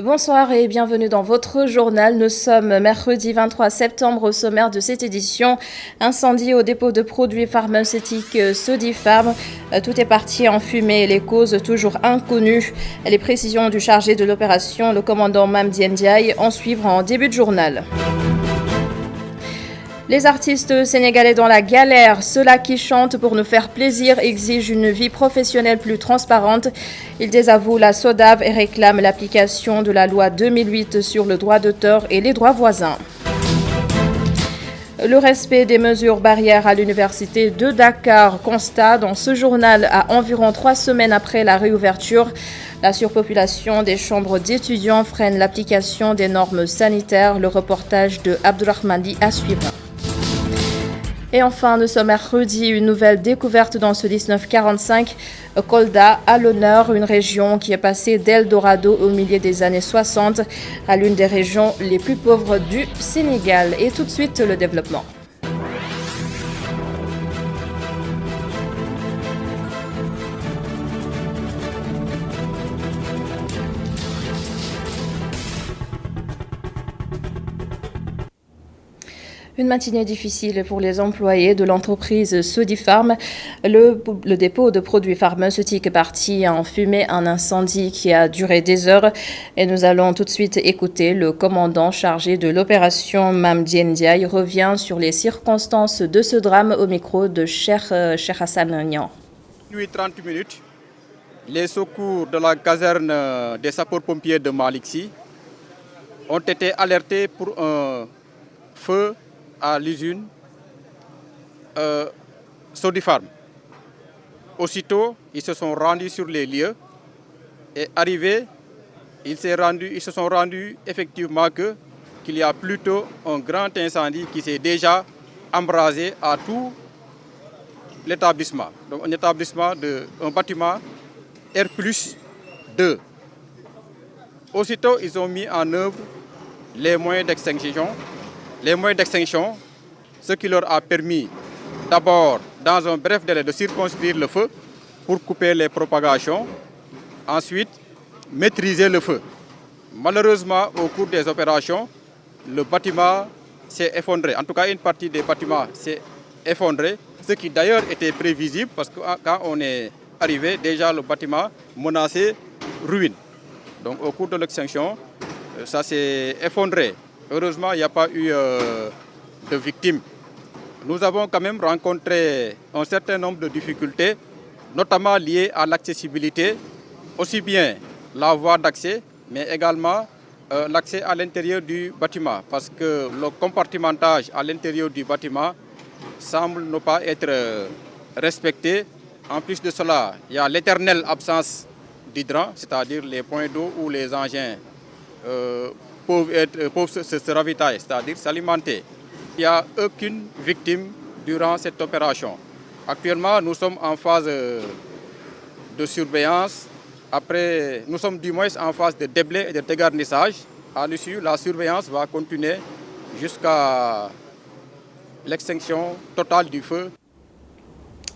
Bonsoir et bienvenue dans votre journal. Nous sommes mercredi 23 septembre. Au sommaire de cette édition, incendie au dépôt de produits pharmaceutiques Sodifarm. Tout est parti en fumée, les causes toujours inconnues. Les précisions du chargé de l'opération, le commandant Mamdi Ndiaye, en suivre en début de journal. Les artistes sénégalais dans la galère, ceux-là qui chantent pour nous faire plaisir exigent une vie professionnelle plus transparente. Ils désavouent la SODAV et réclament l'application de la loi 2008 sur le droit d'auteur et les droits voisins. Le respect des mesures barrières à l'université de Dakar, constat dans ce journal à environ 3 semaines après la réouverture. La surpopulation des chambres d'étudiants freine l'application des normes sanitaires. Le reportage de Abdourahmani à suivre. Et enfin, nous sommes mercredi, une nouvelle découverte dans ce 1945. Kolda à l'honneur, une région qui est passée d'Eldorado au milieu des années 60 à l'une des régions les plus pauvres du Sénégal. Et tout de suite, le développement. Une matinée difficile pour les employés de l'entreprise Sodifarm. Le dépôt de produits pharmaceutiques est parti en fumée, un incendie qui a duré des heures. Et nous allons tout de suite écouter le commandant chargé de l'opération Mamdi Ndiaye revient sur les circonstances de ce drame au micro de Cheikh Hassan Nian. Depuis 30 minutes, les secours de la caserne des sapeurs-pompiers de Maliksi ont été alertés pour un feu à l'usine Sodifarm. Aussitôt, ils se sont rendus sur les lieux et arrivés, ils se sont rendus effectivement qu'il y a plutôt un grand incendie qui s'est déjà embrasé à tout l'établissement. Donc un bâtiment R+2. Aussitôt, ils ont mis en œuvre les moyens d'extinction. Ce qui leur a permis d'abord, dans un bref délai, de circonscrire le feu pour couper les propagations. Ensuite, maîtriser le feu. Malheureusement, au cours des opérations, le bâtiment s'est effondré. En tout cas, une partie des bâtiments s'est effondrée, ce qui d'ailleurs était prévisible parce que quand on est arrivé, déjà le bâtiment menaçait ruine. Donc au cours de l'extinction, ça s'est effondré. Heureusement, il n'y a pas eu de victimes. Nous avons quand même rencontré un certain nombre de difficultés, notamment liées à l'accessibilité, aussi bien la voie d'accès, mais également l'accès à l'intérieur du bâtiment, parce que le compartimentage à l'intérieur du bâtiment semble ne pas être respecté. En plus de cela, il y a l'éternelle absence d'hydrant, c'est-à-dire les points d'eau où les engins peuvent se ravitailler, c'est-à-dire s'alimenter. Il n'y a aucune victime durant cette opération. Actuellement, nous sommes en phase de surveillance. Après, nous sommes du moins en phase de déblai et de dégarnissage. À l'issue, la surveillance va continuer jusqu'à l'extinction totale du feu.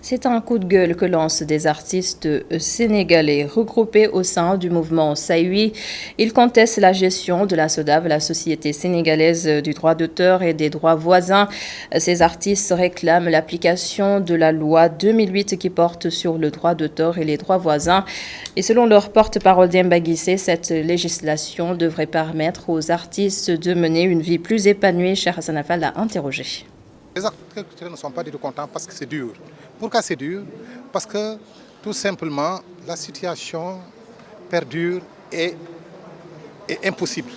C'est un coup de gueule que lancent des artistes sénégalais regroupés au sein du mouvement Saïwi. Ils contestent la gestion de la SODAV, la Société sénégalaise du droit d'auteur et des droits voisins. Ces artistes réclament l'application de la loi 2008 qui porte sur le droit d'auteur et les droits voisins. Et selon leur porte-parole Demba Guissé, cette législation devrait permettre aux artistes de mener une vie plus épanouie. Cheikh Hassan Affal l'a interrogé. Les acteurs ne sont pas du tout contents parce que c'est dur. Pourquoi c'est dur? Parce que tout simplement la situation perdure et est impossible.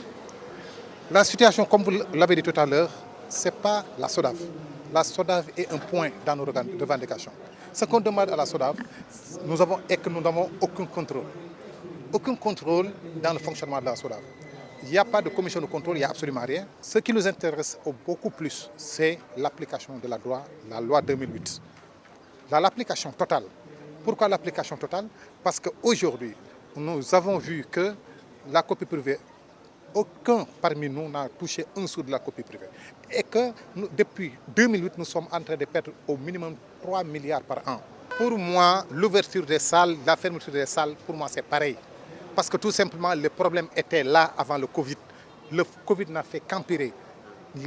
La situation, comme vous l'avez dit tout à l'heure, ce n'est pas la SODAV. La SODAV est un point dans nos revendications. Ce qu'on demande à la SODAV, nous n'avons aucun contrôle. Aucun contrôle dans le fonctionnement de la SODAV. Il n'y a pas de commission de contrôle, il n'y a absolument rien. Ce qui nous intéresse beaucoup plus, c'est l'application de la loi 2008. L'application totale. Pourquoi l'application totale? Parce qu'aujourd'hui, nous avons vu que la copie privée, aucun parmi nous n'a touché un sou de la copie privée. Et que depuis 2008, nous sommes en train de perdre au minimum 3 milliards par an. Pour moi, l'ouverture des salles, la fermeture des salles, pour moi c'est pareil. Parce que tout simplement, le problème était là avant le Covid. Le Covid n'a fait qu'empirer.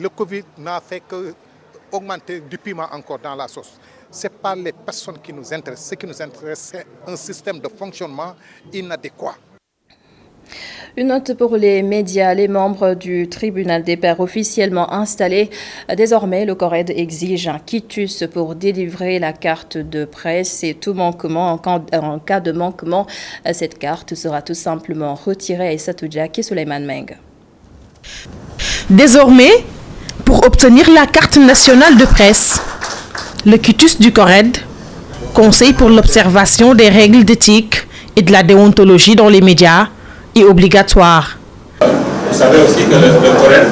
Le Covid n'a fait qu'augmenter du piment encore dans la sauce. Ce n'est pas les personnes qui nous intéressent. Ce qui nous intéresse, c'est un système de fonctionnement inadéquat. Une note pour les médias. Les membres du tribunal des pairs officiellement installés. Désormais, le CORED exige un quitus pour délivrer la carte de presse et tout manquement. En cas de manquement, cette carte sera tout simplement retirée à Issa Toudjak et Souleymane Meng. Désormais, pour obtenir la carte nationale de presse, le quitus du CORED, Conseil pour l'observation des règles d'éthique et de la déontologie dans les médias, est obligatoire. Vous savez aussi que le CORED,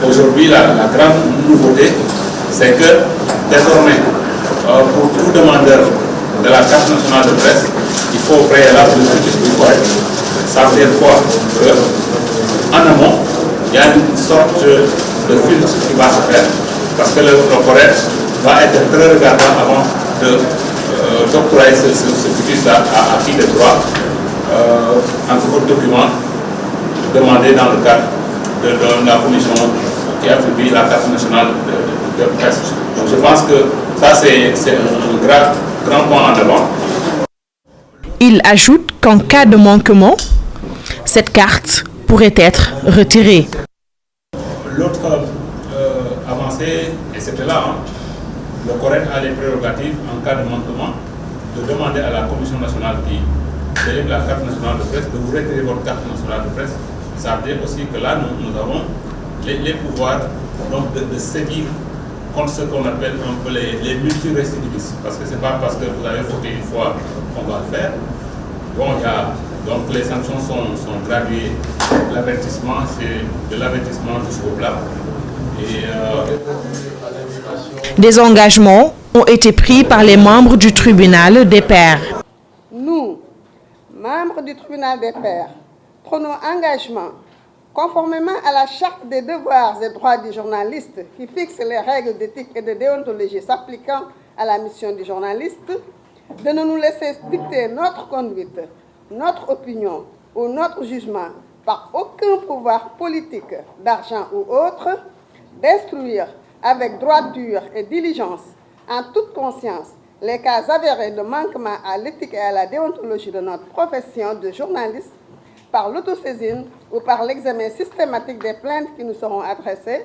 aujourd'hui, la grande nouveauté, c'est que désormais, pour tout demandeur de la carte nationale de presse, il faut au préalable le quitus du CORED. Ça veut dire quoi? En amont, il y a une sorte de filtre qui va se faire, parce que le CORED va être très regardant avant d'octroyer ce quitus-là à qui de droit. Entre autres documents demandés dans le cadre de la commission qui attribue la carte nationale de presse. Donc je pense que ça c'est un grand point en avant. Il ajoute qu'en cas de manquement, cette carte pourrait être retirée. L'autre avancée, et c'était là, le CORED a les prérogatives en cas de manquement de demander à la commission nationale qui délivre la carte nationale de presse de vous retirer votre carte nationale de presse. Ça veut dire aussi que là, nous avons les pouvoirs donc, de sévir contre ce qu'on appelle un peu les multirécidivistes. Parce que ce n'est pas parce que vous avez fauté une fois qu'on va le faire. Bon, donc les sanctions sont graduées. L'avertissement, c'est de l'avertissement jusqu'au plat. Des engagements ont été pris par les membres du tribunal des pairs. Nous, membres du tribunal des pairs, prenons engagement, conformément à la charte des devoirs et droits du journaliste qui fixe les règles d'éthique et de déontologie s'appliquant à la mission du journaliste, de ne nous laisser dicter notre conduite, notre opinion ou notre jugement par aucun pouvoir politique, d'argent ou autre, d'instruire avec droiture et diligence, en toute conscience, les cas avérés de manquement à l'éthique et à la déontologie de notre profession de journaliste par l'autosaisine ou par l'examen systématique des plaintes qui nous seront adressées,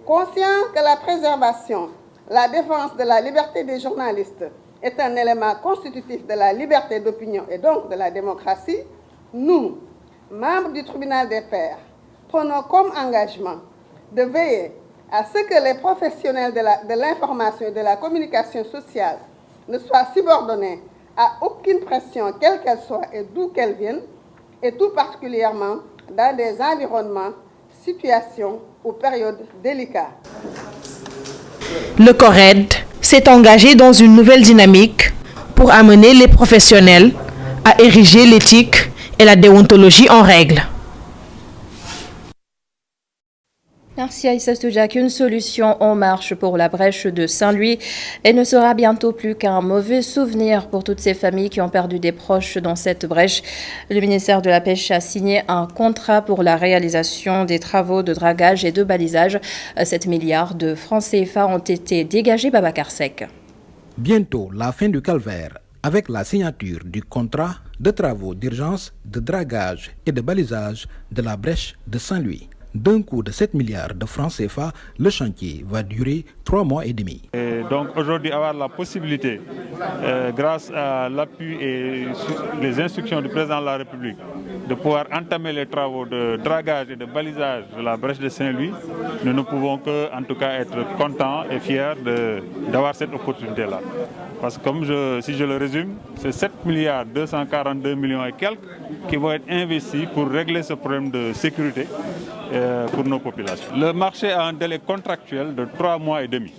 conscient que la préservation, la défense de la liberté des journalistes est un élément constitutif de la liberté d'opinion et donc de la démocratie, nous, membres du tribunal des pairs, prenons comme engagement de veiller à ce que les professionnels de l'information et de la communication sociale ne soient subordonnés à aucune pression, quelle qu'elle soit et d'où qu'elle vienne, et tout particulièrement dans des environnements, situations ou périodes délicates. Le CORED s'est engagé dans une nouvelle dynamique pour amener les professionnels à ériger l'éthique et la déontologie en règle. Merci à Issa Toudjak. Une solution en marche pour la brèche de Saint-Louis et ne sera bientôt plus qu'un mauvais souvenir pour toutes ces familles qui ont perdu des proches dans cette brèche. Le ministère de la Pêche a signé un contrat pour la réalisation des travaux de dragage et de balisage. 7 milliards de francs CFA ont été dégagés, Babacar Seck. Bientôt la fin du calvaire avec la signature du contrat de travaux d'urgence de dragage et de balisage de la brèche de Saint-Louis. D'un coût de 7 milliards de francs CFA, le chantier va durer 3 mois et demi. Et donc aujourd'hui, avoir la possibilité, grâce à l'appui et les instructions du président de la République, de pouvoir entamer les travaux de dragage et de balisage de la brèche de Saint-Louis, nous ne pouvons que, en tout cas, être contents et fiers d'avoir cette opportunité-là. Parce que si je le résume, c'est 7 milliards 242 millions et quelques qui vont être investis pour régler ce problème de sécurité pour nos populations. Le marché a un délai contractuel de 3 mois et demi.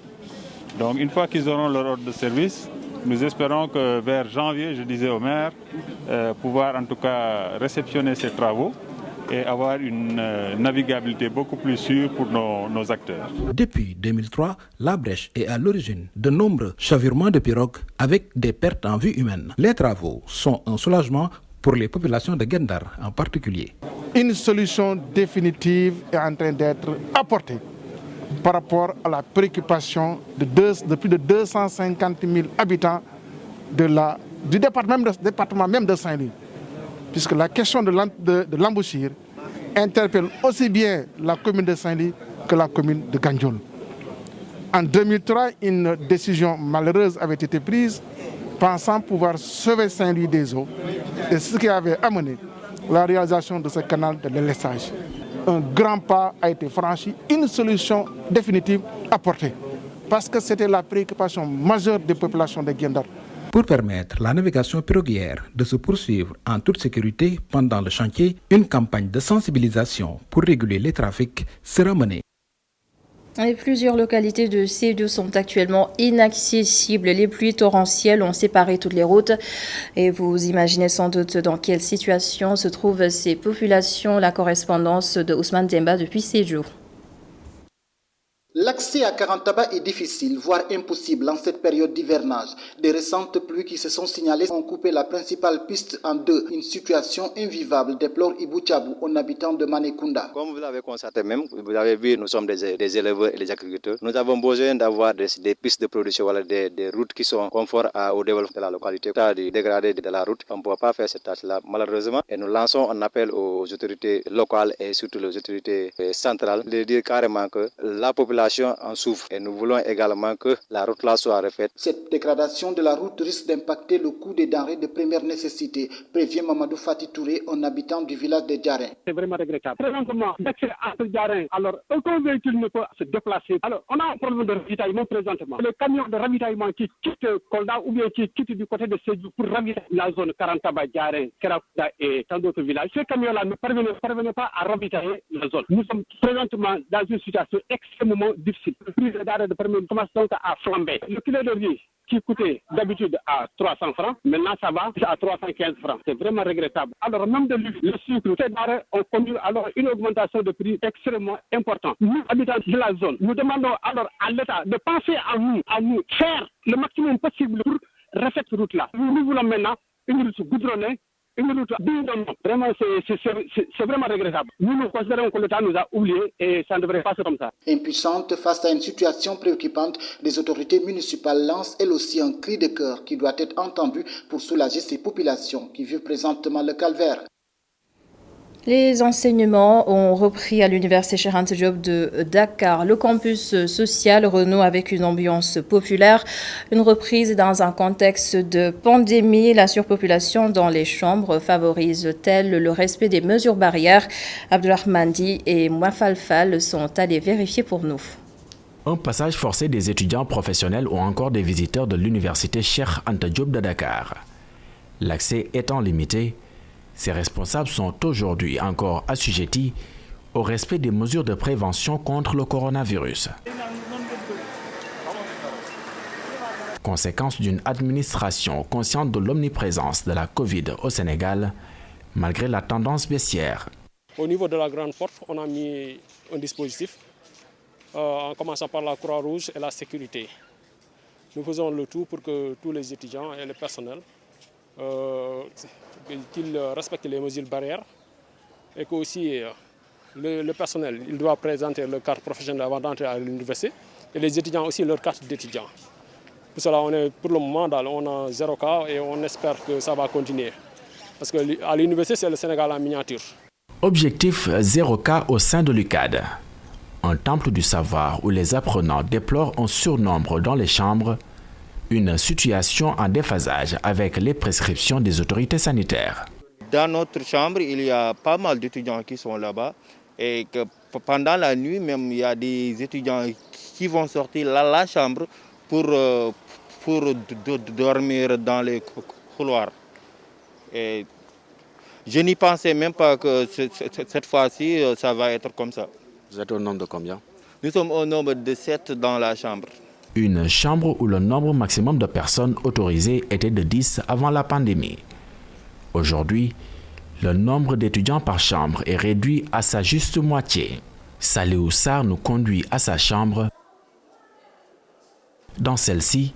Donc une fois qu'ils auront leur ordre de service, nous espérons que vers janvier, je disais au maire, pouvoir en tout cas réceptionner ces travaux et avoir une navigabilité beaucoup plus sûre pour nos acteurs. Depuis 2003, la brèche est à l'origine de nombreux chavirements de pirogues avec des pertes en vie humaine. Les travaux sont un soulagement pour les populations de Gendar en particulier. Une solution définitive est en train d'être apportée par rapport à la préoccupation de plus de 250 000 habitants du département même de Saint-Louis. Puisque la question de l'embouchure interpelle aussi bien la commune de Saint-Louis que la commune de Gandiol. En 2003, une décision malheureuse avait été prise pensant pouvoir sauver Saint-Louis des eaux. Et ce qui avait amené la réalisation de ce canal de délestage. Un grand pas a été franchi, une solution définitive apportée. Parce que c'était la préoccupation majeure des populations de Gendar. Pour permettre la navigation piroguière de se poursuivre en toute sécurité pendant le chantier, une campagne de sensibilisation pour réguler les trafics sera menée. Et plusieurs localités de Sédhiou sont actuellement inaccessibles. Les pluies torrentielles ont séparé toutes les routes. Et vous imaginez sans doute dans quelle situation se trouvent ces populations. La correspondance de Ousmane Demba depuis Sédhiou. L'accès à Karantaba est difficile, voire impossible en cette période d'hivernage. Des récentes pluies qui se sont signalées ont coupé la principale piste en deux. Une situation invivable, déplore Ibou Tchabou, un habitant de Manekunda. Comme vous l'avez constaté même, vous avez vu, nous sommes des éleveurs et des agriculteurs. Nous avons besoin d'avoir des pistes de production, voilà, des routes qui sont conformes au développement de la localité. Du dégradé de la route, on ne peut pas faire cette tâche-là malheureusement. Et nous lançons un appel aux autorités locales et surtout aux autorités centrales de dire carrément que la population en souffre et nous voulons également que la route là soit refaite. Cette dégradation de la route risque d'impacter le coût des denrées de première nécessité, prévient Mamadou Fati Touré, un habitant du village de Djarin. C'est vraiment regrettable. Présentement, d'accès à ce Djarin, alors aucun véhicule ne peut se déplacer. Alors on a un problème de ravitaillement présentement. Le camion de ravitaillement qui quitte Kolda ou bien qui quitte du côté de Sédhiou pour ravitailler la zone Karantaba, Djarin, Kerakouda et tant d'autres villages. Ce camion-là ne parvenait pas à ravitailler la zone. Nous sommes présentement dans une situation extrêmement difficile. Le prix des denrées de première commence donc à flamber. Le kilo de riz qui coûtait d'habitude à 300 francs, maintenant ça va à 315 francs. C'est vraiment regrettable. Alors même de le sucre, ces denrées ont connu alors une augmentation de prix extrêmement importante. Nous, habitants de la zone, nous demandons alors à l'État de penser à nous, faire le maximum possible pour refaire cette route-là. Nous voulons maintenant une route goudronnée, une route digne d'un nom. Vraiment, c'est vraiment regrettable. Nous considérons que l'État nous a oubliés et ça ne devrait pas être comme ça. Impuissante face à une situation préoccupante, les autorités municipales lancent elles aussi un cri de cœur qui doit être entendu pour soulager ces populations qui vivent présentement le calvaire. Les enseignements ont repris à l'université Cheikh Anta Diop de Dakar. Le campus social renoue avec une ambiance populaire. Une reprise dans un contexte de pandémie. La surpopulation dans les chambres favorise-t-elle le respect des mesures barrières? Abdulrahman Di et Mouafalfal sont allés vérifier pour nous. Un passage forcé des étudiants professionnels ou encore des visiteurs de l'université Cheikh Anta Diop de Dakar. L'accès étant limité, ces responsables sont aujourd'hui encore assujettis au respect des mesures de prévention contre le coronavirus. Conséquence d'une administration consciente de l'omniprésence de la Covid au Sénégal, malgré la tendance baissière. Au niveau de la grande porte, on a mis un dispositif, en commençant par la Croix-Rouge et la sécurité. Nous faisons le tout pour que tous les étudiants et le personnel qu'ils respectent les mesures barrières et que aussi le personnel il doit présenter leur carte professionnelle avant d'entrer à l'université et les étudiants aussi leur carte d'étudiant. Pour cela, pour le moment, on a 0 cas et on espère que ça va continuer. Parce qu'à l'université, c'est le Sénégal en miniature. Objectif 0 cas au sein de l'UCAD. Un temple du savoir où les apprenants déplorent un surnombre dans les chambres. Une situation en déphasage avec les prescriptions des autorités sanitaires. Dans notre chambre, il y a pas mal d'étudiants qui sont là-bas et que pendant la nuit, même, il y a des étudiants qui vont sortir la chambre pour dormir dans les couloirs. Et je n'y pensais même pas que cette fois-ci, ça va être comme ça. Vous êtes au nombre de combien? Nous sommes au nombre de 7 dans la chambre. Une chambre où le nombre maximum de personnes autorisées était de 10 avant la pandémie. Aujourd'hui, le nombre d'étudiants par chambre est réduit à sa juste moitié. Saliou Sarr nous conduit à sa chambre. Dans celle-ci,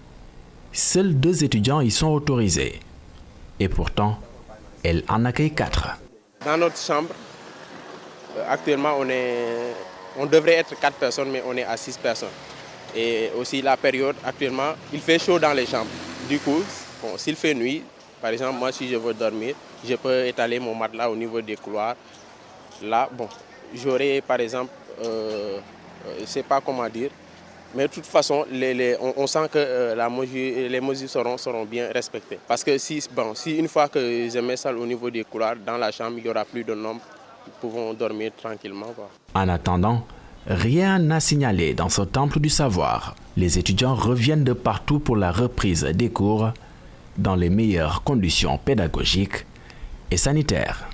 seuls 2 étudiants y sont autorisés. Et pourtant, Elle en accueille 4. Dans notre chambre, actuellement, on devrait être 4 personnes, mais on est à 6 personnes. Et aussi la période, actuellement, il fait chaud dans les chambres. Du coup, s'il fait nuit, par exemple, moi, si je veux dormir, je peux étaler mon matelas au niveau des couloirs. Là, j'aurai, par exemple, je ne sais pas comment dire, mais de toute façon, on sent que les mesures seront bien respectées. Parce que si une fois que je m'installe au niveau des couloirs, dans la chambre, il n'y aura plus de nombre, nous pouvons dormir tranquillement, quoi. En attendant, rien n'a signalé dans ce temple du savoir. Les étudiants reviennent de partout pour la reprise des cours dans les meilleures conditions pédagogiques et sanitaires.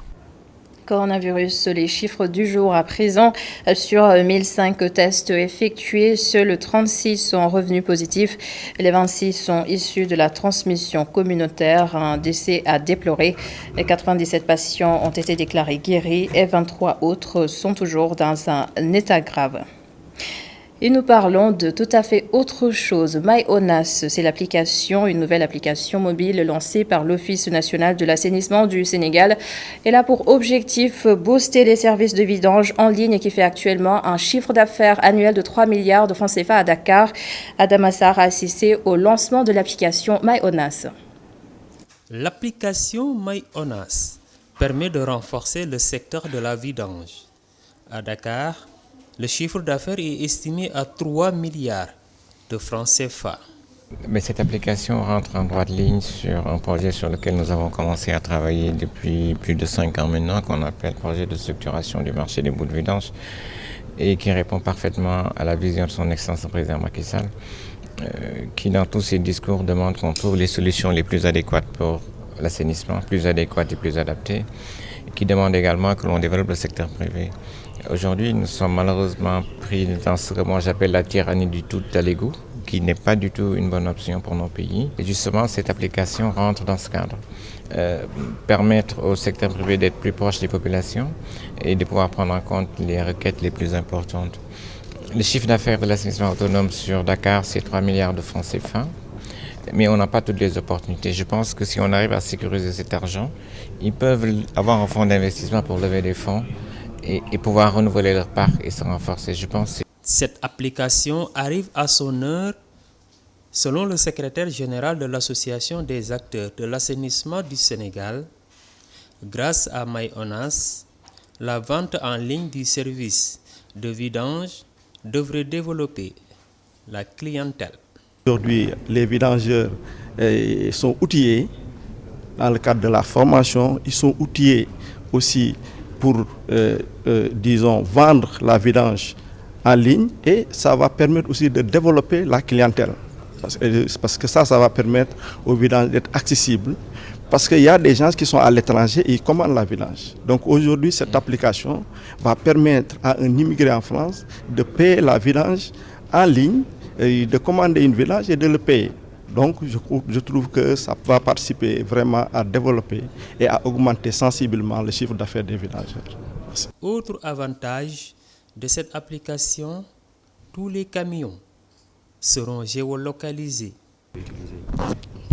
Coronavirus, les chiffres du jour à présent. Sur 1005 tests effectués, seuls 36 sont revenus positifs. Les 26 sont issus de la transmission communautaire. Un décès à déplorer. 97 patients ont été déclarés guéris et 23 autres sont toujours dans un état grave. Et nous parlons de tout à fait autre chose. MyONAS, c'est une nouvelle application mobile lancée par l'Office national de l'assainissement du Sénégal. Elle a pour objectif booster les services de vidange en ligne qui fait actuellement un chiffre d'affaires annuel de 3 milliards de francs CFA à Dakar. Adam Assar a assisté au lancement de l'application MyONAS. L'application MyONAS permet de renforcer le secteur de la vidange. À Dakar, le chiffre d'affaires est estimé à 3 milliards de francs CFA. Mais cette application rentre en droite ligne sur un projet sur lequel nous avons commencé à travailler depuis plus de 5 ans maintenant, qu'on appelle projet de structuration du marché des boues de vidange, et qui répond parfaitement à la vision de son Excellence président Macky Sall, qui dans tous ses discours demande qu'on trouve les solutions les plus adéquates pour l'assainissement, plus adéquates et plus adaptées, et qui demande également que l'on développe le secteur privé. Aujourd'hui, nous sommes malheureusement pris dans ce que moi j'appelle la tyrannie du tout à l'égout, qui n'est pas du tout une bonne option pour nos pays. Et justement, cette application rentre dans ce cadre. Permettre au secteur privé d'être plus proche des populations et de pouvoir prendre en compte les requêtes les plus importantes. Le chiffre d'affaires de l'assainissement autonome sur Dakar, c'est 3 milliards de francs CFA. Mais on n'a pas toutes les opportunités. Je pense que si on arrive à sécuriser cet argent, ils peuvent avoir un fonds d'investissement pour lever des fonds et pouvoir renouveler leur parc et se renforcer, je pense. Cette application arrive à son heure. Selon le secrétaire général de l'Association des acteurs de l'assainissement du Sénégal, grâce à MyONAS, la vente en ligne du service de vidange devrait développer la clientèle. Aujourd'hui, les vidangeurs sont outillés dans le cadre de la formation. Ils sont outillés aussi pour, disons, vendre la vidange en ligne, et ça va permettre aussi de développer la clientèle. Parce que ça va permettre aux vidanges d'être accessibles. Parce qu'il y a des gens qui sont à l'étranger et ils commandent la vidange. Donc aujourd'hui, cette application va permettre à un immigré en France de payer la vidange en ligne, et de commander une vidange et de le payer. Donc je trouve que ça va participer vraiment à développer et à augmenter sensiblement le chiffre d'affaires des vidangeurs. Merci. Autre avantage de cette application, tous les camions seront géolocalisés.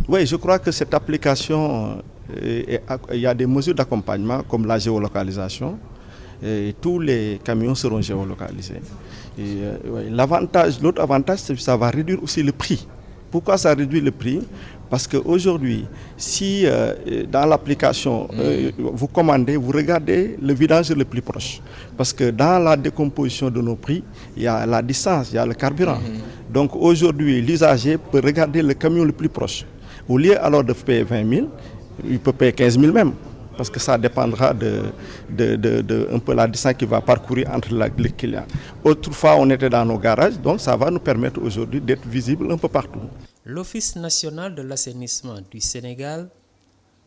Oui, je crois que cette application, il y a des mesures d'accompagnement comme la géolocalisation. Et tous les camions seront géolocalisés. L'autre avantage, c'est que ça va réduire aussi le prix. Pourquoi ça réduit le prix? Parce qu'aujourd'hui, si dans l'application, vous commandez, vous regardez le vidange le plus proche. Parce que dans la décomposition de nos prix, il y a la distance, il y a le carburant. Donc aujourd'hui, l'usager peut regarder le camion le plus proche. Au lieu alors de payer 20 000, il peut payer 15 000 même. Parce que ça dépendra de un peu la distance qu'il va parcourir entre les clients. Autrefois, on était dans nos garages, donc ça va nous permettre aujourd'hui d'être visible un peu partout. L'Office national de l'assainissement du Sénégal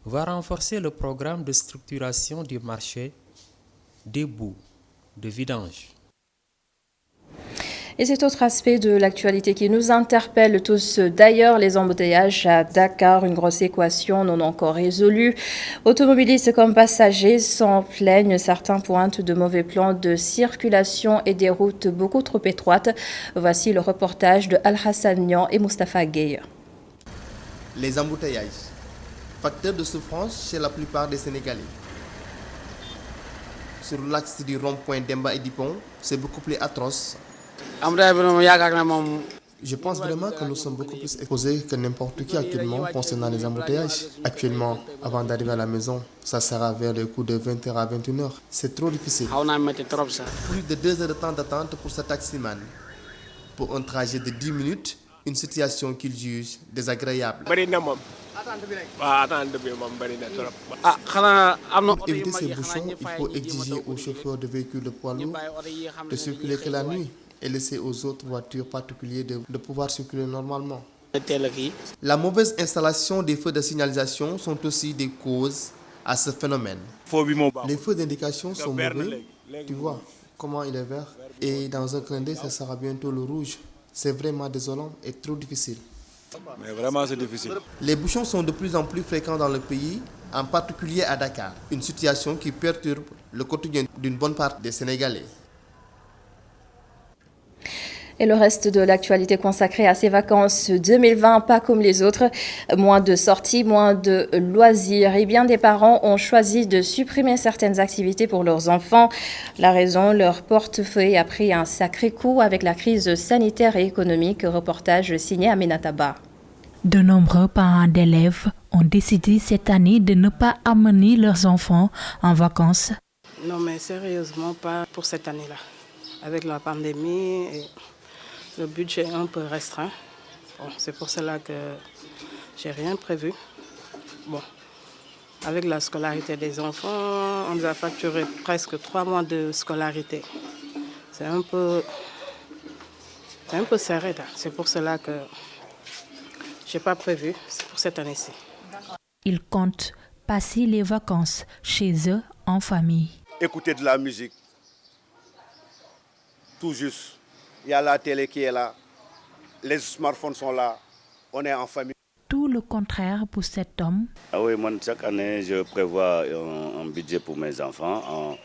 va renforcer le programme de structuration du marché des boues de vidange. Et cet autre aspect de l'actualité qui nous interpelle tous d'ailleurs, les embouteillages à Dakar, une grosse équation non encore résolue. Automobilistes comme passagers s'en plaignent. Certains pointent de mauvais plans de circulation et des routes beaucoup trop étroites. Voici le reportage de Al-Hassan Nian et Moustapha Gueye. Les embouteillages facteur de souffrance chez la plupart des Sénégalais. Sur l'axe du rond-point Demba et Dupont, c'est beaucoup plus atroce. Je pense vraiment que nous sommes beaucoup plus exposés que n'importe qui actuellement concernant les embouteillages. Actuellement, avant d'arriver à la maison, ça sera vers le coup de 20h à 21h. C'est trop difficile. Plus de 2 heures de temps d'attente pour ce taximan. Pour un trajet de 10 minutes, une situation qu'il juge désagréable. Pour éviter ces bouchons, il faut exiger aux chauffeurs de véhicules de poids lourds de circuler que la nuit et laisser aux autres voitures particulières de pouvoir circuler normalement. La mauvaise installation des feux de signalisation sont aussi des causes à ce phénomène. Les feux d'indication sont mauvais, tu vois comment il est vert, et dans un clin d'œil, ça sera bientôt le rouge. C'est vraiment désolant et trop difficile. Mais vraiment, c'est difficile. Les bouchons sont de plus en plus fréquents dans le pays, en particulier à Dakar. Une situation qui perturbe le quotidien d'une bonne part des Sénégalais. Et le reste de l'actualité consacrée à ces vacances 2020, pas comme les autres. Moins de sorties, moins de loisirs. Et bien des parents ont choisi de supprimer certaines activités pour leurs enfants. La raison, leur portefeuille a pris un sacré coup avec la crise sanitaire et économique. Reportage signé Aminata Ba. De nombreux parents d'élèves ont décidé cette année de ne pas amener leurs enfants en vacances. Non, mais sérieusement, pas pour cette année-là. Avec la pandémie, et le budget est un peu restreint. Bon, c'est pour cela que j'ai rien prévu. Bon, avec la scolarité des enfants, on nous a facturé presque 3 mois de scolarité. C'est un peu serré là. C'est pour cela que j'ai pas prévu. C'est pour cette année-ci. Ils comptent passer les vacances chez eux en famille. Écouter de la musique. Tout juste. Il y a la télé qui est là. Les smartphones sont là. On est en famille. Tout le contraire pour cet homme. Ah oui, moi, chaque année, je prévois un budget pour mes enfants,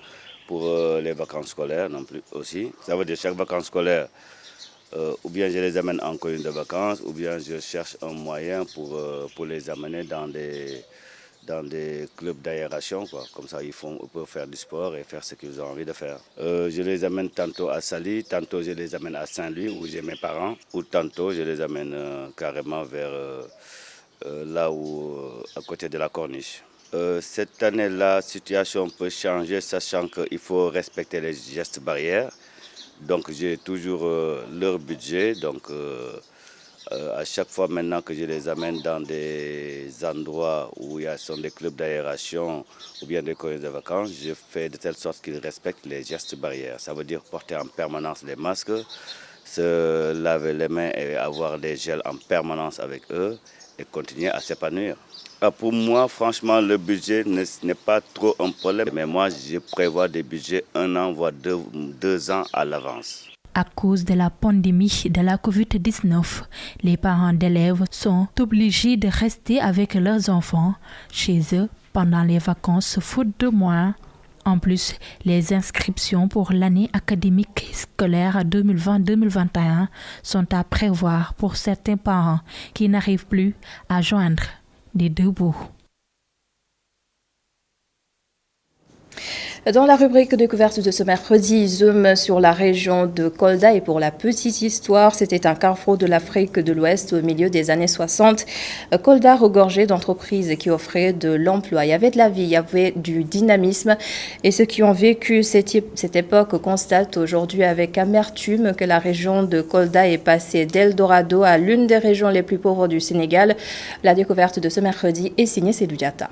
pour les vacances scolaires non plus aussi. Ça veut dire chaque vacances scolaires, ou bien je les amène en colonie de vacances, ou bien je cherche un moyen pour les amener dans des clubs d'aération, quoi. Comme ça, ils peuvent faire du sport et faire ce qu'ils ont envie de faire. Je les amène tantôt à Sali, tantôt je les amène à Saint-Louis, où j'ai mes parents, ou tantôt je les amène carrément vers là où, à côté de la Corniche. Cette année, la situation peut changer, sachant qu'il faut respecter les gestes barrières. Donc j'ai toujours leur budget, donc à chaque fois maintenant que je les amène dans des endroits où il y a des clubs d'aération ou bien des colonies de vacances, je fais de telle sorte qu'ils respectent les gestes barrières. Ça veut dire porter en permanence les masques, se laver les mains et avoir des gels en permanence avec eux et continuer à s'épanouir. Pour moi, franchement, le budget n'est pas trop un problème. Mais moi, je prévois des budgets 1 an, voire 2 ans à l'avance. À cause de la pandémie de la COVID-19, les parents d'élèves sont obligés de rester avec leurs enfants chez eux pendant les vacances faute de moyens. En plus, les inscriptions pour l'année académique scolaire 2020-2021 sont à prévoir pour certains parents qui n'arrivent plus à joindre des deux bouts. Dans la rubrique découverte de ce mercredi, zoom sur la région de Kolda et pour la petite histoire, c'était un carrefour de l'Afrique de l'Ouest au milieu des années 60. Kolda regorgeait d'entreprises qui offraient de l'emploi. Il y avait de la vie, il y avait du dynamisme et ceux qui ont vécu cette époque constatent aujourd'hui avec amertume que la région de Kolda est passée d'Eldorado à l'une des régions les plus pauvres du Sénégal. La découverte de ce mercredi est signée Seydou Diatta.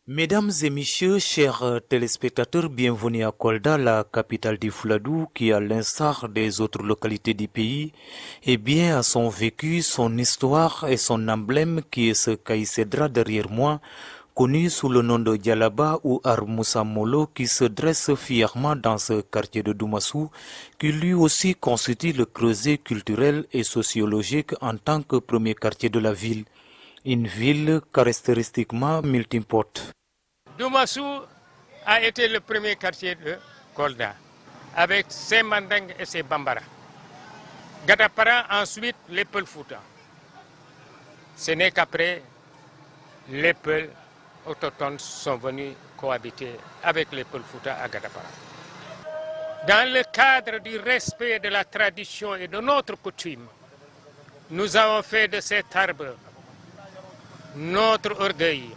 Mesdames et messieurs, chers téléspectateurs, bienvenue à Kolda, la capitale du Fouladou, qui, à l'instar des autres localités du pays, est bien à son vécu, son histoire et son emblème qui est ce caïcédra derrière moi, connu sous le nom de Djalaba ou Armoussa Molo, qui se dresse fièrement dans ce quartier de Doumassou, qui lui aussi constitue le creuset culturel et sociologique en tant que premier quartier de la ville. Une ville caractéristiquement multiporte. Doumassou a été le premier quartier de Kolda, avec ses Mandingues et ses Bambara. Gadapara, ensuite les Pelfouta. Ce n'est qu'après, les Peuls autochtones sont venus cohabiter avec les Peuls Fouta à Gadapara. Dans le cadre du respect de la tradition et de notre coutume, nous avons fait de cet arbre notre orgueil.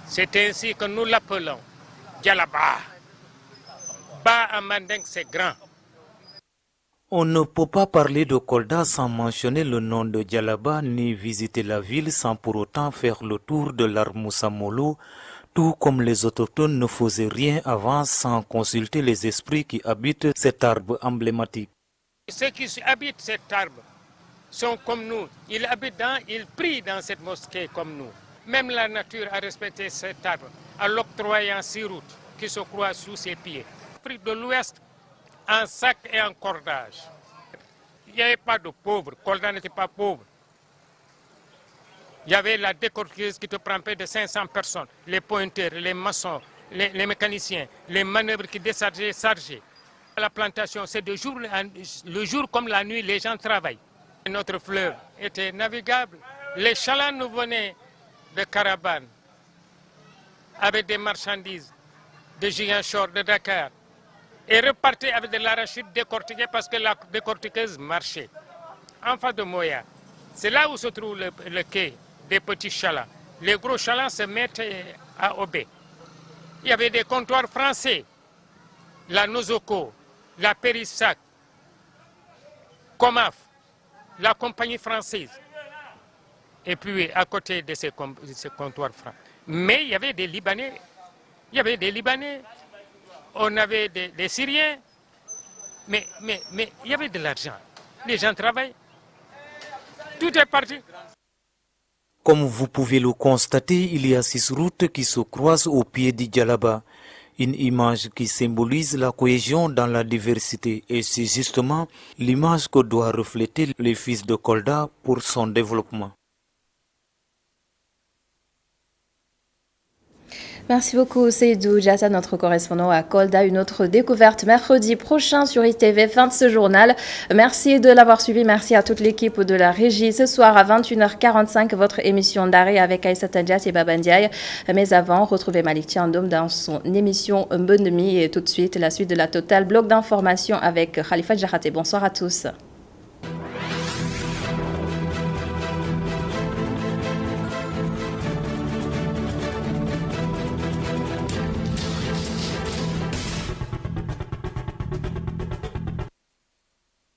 C'est ainsi que nous l'appelons Djalaba. Ba en mandingue, c'est grand. On ne peut pas parler de Kolda sans mentionner le nom de Djalaba ni visiter la ville sans pour autant faire le tour de l'arbre Moussa Molo, tout comme les autochtones ne faisaient rien avant sans consulter les esprits qui habitent cet arbre emblématique. Ceux qui habitent cet arbre sont comme nous. Ils prient dans cette mosquée comme nous. Même la nature a respecté cet arbre en l'octroyant 6 routes qui se croisent sous ses pieds. L'Afrique de l'Ouest en sac et en cordage. Il n'y avait pas de pauvres. Kolda n'était pas pauvre. Il y avait la décortiqueuse qui te prend près de 500 personnes, les pointeurs, les maçons, les mécaniciens, les manœuvres qui déchargeaient, chargeaient. La plantation, c'est le jour comme la nuit, les gens travaillent. Notre fleuve était navigable. Les chalands nous venaient de caravanes avec des marchandises de Ziguinchor, de Dakar, et repartaient avec de l'arachide décortiqué parce que la décortiqueuse marchait. En face de Moya, c'est là où se trouve le quai des petits chalands. Les gros chalands se mettaient à Obé. Il y avait des comptoirs français, la Nozoko, la Périssac, Comaf, la compagnie française. Et puis à côté de ces comptoirs français. Mais il y avait des Libanais. On avait des Syriens. Mais il y avait de l'argent. Les gens travaillent. Tout est parti. Comme vous pouvez le constater, il y a 6 routes qui se croisent au pied du Djalaba. Une image qui symbolise la cohésion dans la diversité. Et c'est justement l'image que doit refléter les fils de Kolda pour son développement. Merci beaucoup Seydou Diassa, notre correspondant à Kolda. Une autre découverte mercredi prochain sur ITV, fin de ce journal. Merci de l'avoir suivi. Merci à toute l'équipe de la régie. Ce soir à 21h45, votre émission d'arrêt avec Aïssata Dias et Babandiaï. Mais avant, retrouvez Malik Tiandoum dans son émission Bonne Nuit. Et tout de suite, la suite de la totale bloc d'information avec Khalifa Djarate. Bonsoir à tous.